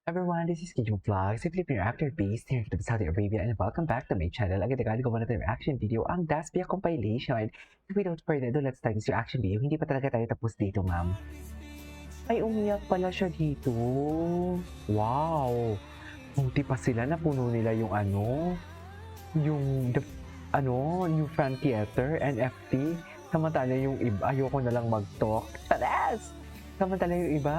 Everyone, this is Kijo Vlogs, a Filipino actor based here in Saudi Arabia, and welcome back to my channel. Agad-agad gawa natin reaction video, ang Daspia compilation. Without further ado, let's start this reaction video. Hindi pa talaga tayo tapos dito, ma'am. Ay, umiyak pala siya dito. Wow! Buti pa sila, napuno nila yung New Front Theater, NFT. Samantala yung iba, ayoko na lang mag-talk. Tadas! Samantala yung iba,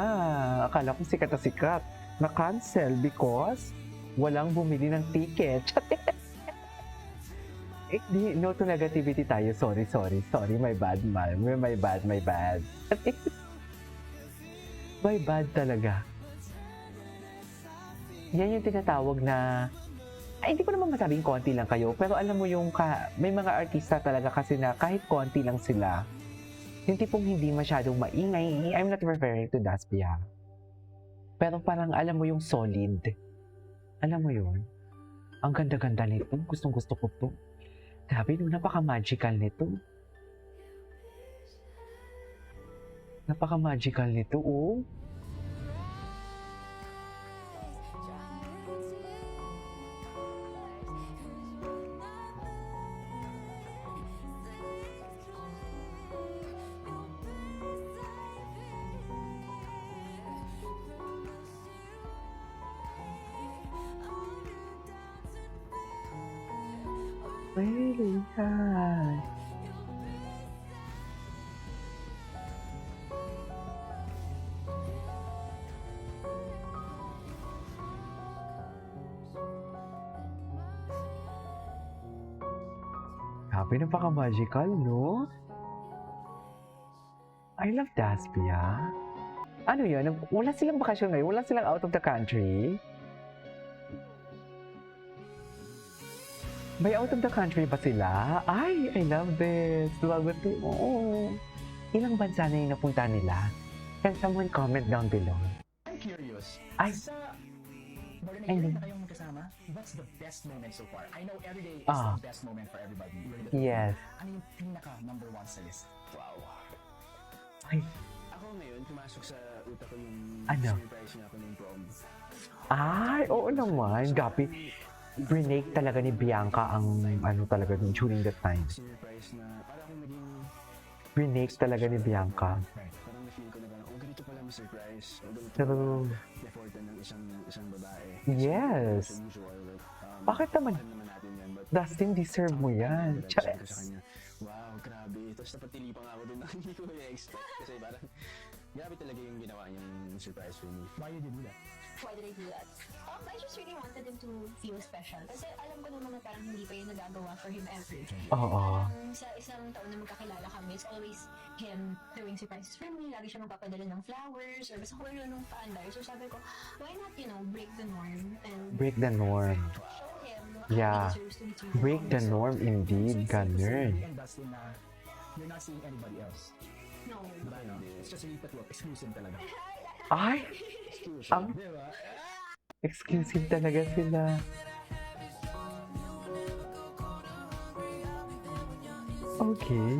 akala ko sikat na sikat. Na-cancel because walang bumili ng ticket. No to negativity tayo. Sorry. My bad, man. My bad. My bad talaga. Yan yung tinatawag na, ay, hindi ko naman masabing konti lang kayo, pero alam mo yung may mga artista talaga kasi na kahit konti lang sila, yung tipong hindi masyadong maingay. I'm not referring to Daspia. Pero parang alam mo yung solid. Alam mo yun? Ang ganda-ganda nito. Gustong-gusto ko to. Grabe, no, napaka-magical nito. Napaka-magical nito, oh. Really high. Grabe, napaka-magical, no? I love Daspia. Ano yun? Wala silang bakasyon ngayon? Wala silang out of the country? May out of the country ba sila? Ay, I love this. Love it. Oo. Ilang bansa na yung napunta nila? Can someone comment down below? I'm curious. Ay. More than a year na kayong magkasama, what's the best moment so far? I know every day is the best moment for everybody. Yes. Ano yung pinaka number one sa list? Wow. Ay. Ako ngayon, pumasok sa utak ko yung surprise niya ako ng prom. Ay, oo naman. Gabi. Renake talaga ni Bianca ang talaga dun during that time. Surprise na parang naging... Renake talaga ni Bianca. Parang na-feel ko na parang, ganito pala ma-surprise. Ganito True. effortan ng isang babae. Yes. Bakit naman? Natin yan, but Dustin, deserve mo yan. sabi ko sa kanya, wow, grabe. Tapos napatili pa nga ako dun na hindi ko i-expect. Kasi parang, grabe talaga yung ginawa niyang surprise for me. Why did you do that? Why did I do that? I just really wanted him to feel special. Kasi alam ko naman na parang hindi pa yun nagagawa for him ever. Oo. Sa isang taon na magkakilala kami, it's always him doing surprises for me. Lagi siya magpapadala ng flowers or basta kung ano nung paandar. So sabi ko, why not, break the norm and Break the norm. show him Yeah. he deserves to be treated. Break the norm indeed, ganun. And Dustin na you're not seeing anybody else. No. Diba, no? It's just really tatlo. Exclusive talaga. Ay! Ang Diba? exclusive talaga sila. Okay.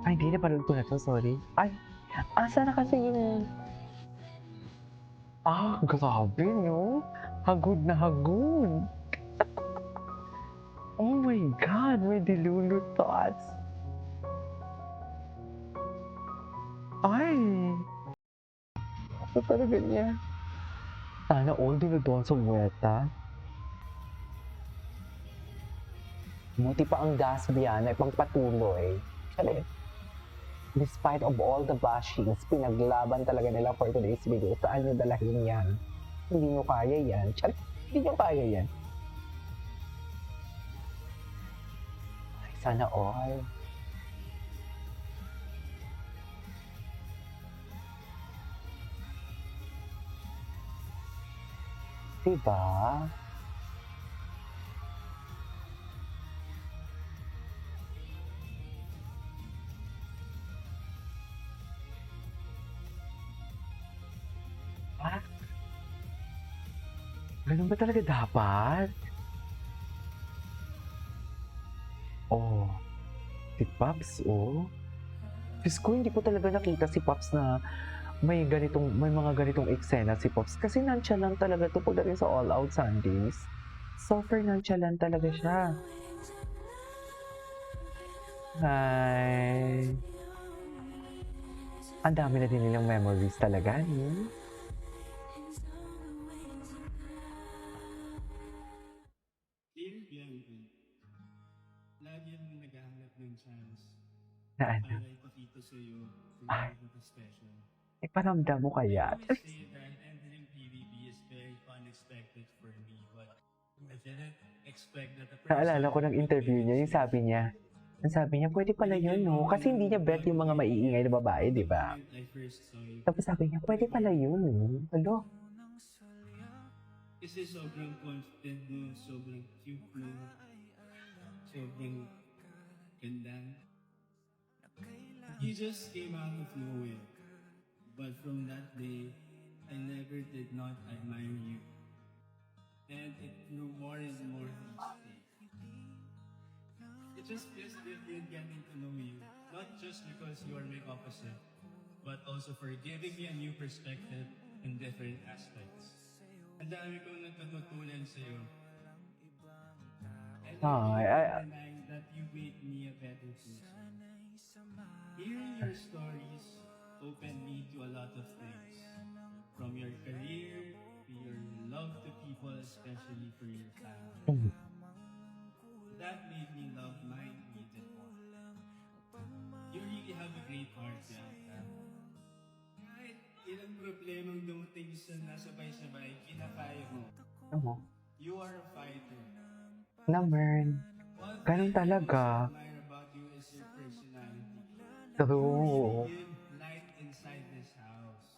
Ay, hindi na panood ko na to, sorry. Ay, asa na kasi yung... grabe, no? Hagod na hagod. Oh my God, may dilulu thoughts. Ay! Ano talaga niya? Sana all dinudon sa buweta. Buti pa ang Daspia na ipagpatuloy. Kasi, despite of all the bashings, pinaglaban talaga nila for today's video. Saan nyo dalahin yan? Hindi nyo kaya yan. Hindi nyo kaya yan. Ay, sana all. Diba? Ganun ba talaga dapat? Oh, si Pops, oh. Diyos ko, hindi ko talaga nakita si Pops na may mga ganitong eksena si Pops. Kasi nonchalant talaga to pagdating sa All Out Sundays. Super nonchalant talaga siya. Hi. Ang dami na din nilang memories talaga, no? Dear Bianca, lagi ang naghahanap ng chance Na ano? para ipakita sa iyo kung Ay. gaano ka special. Iparamdam mo kaya? I always say that entering PBB is very unexpected for me, but I didn't expect that the person Naalala ko ng interview niya, yung sabi niya, pwede pala yun, no? Kasi hindi niya bet yung mga maiingay na babae, di ba? when I first saw you. Tapos sabi niya, pwede pala yun, no? Alo, Kasi sobrang confident mo, sobrang cute mo, sobrang ganda. You just came out of nowhere. But from that day, I never did not admire you. And it grew more and more each day. It just feels different getting to know you. Not just because you are my opposite, but also for giving me a new perspective in different aspects. Ang dami kong natutunan sa'yo. And Ay, I realize that you made me a better person. Hearing your stories opened me to a lot of things. From your career, to your love to people, especially for your family. That made me love mine even more. You really have a great heart, Bianca. Kahit ilang problemang dumating sa nasabay-sabay, kinakaya mo. ano? You are a fighter. Naman. One Ganun thing I talaga. most admire about you is your personality. True. You give light inside this house.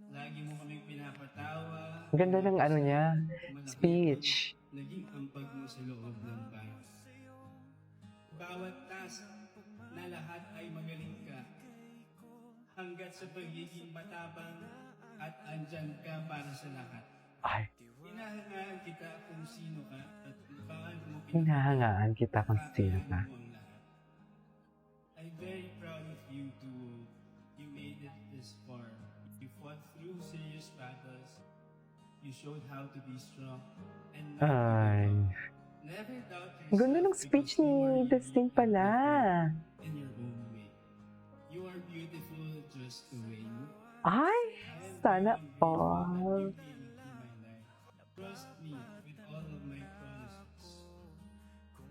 Lagi mo kaming pinapatawa. Ang ganda ng ano niya, Malaki speech. ang naging ampag mo sa loob ng bahay. Bawat task na lahat ay magaling ka. Hanggat sa pagiging matapang at andyan ka para sa lahat. Ay, Hinahangaan kita kung sino ka at kung paano mo hinahangaan kita kung sino ka. mo ang lahat. I'm very proud of you too. You made it this far. You fought through serious battles. You showed how to be strong. And Ay. never doubt yourself. Ang ganda ng speech because you are ni unique Dustin pala. in your own way. You are beautiful just the way you are. Ay, I am sana beyond grateful all. that you came into my life. Trust me with all of my promises.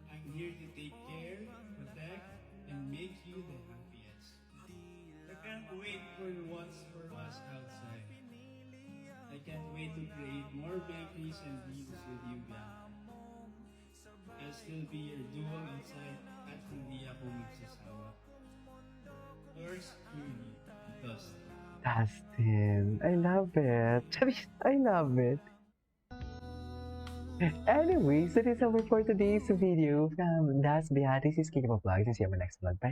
I'm here to take care, protect, and make you the happiest. I can't wait for what's for us outside. I can't wait to create more memories and dreams with you, Bianca. I'll still be your duo outside at hindi ako magsasawa. Yours truly, Dustin. Dustin, I love it. I love it. Anyways, that is all for today's video from Das Beatriz. This is Kiki Vlog. See you in my next vlog. Bye.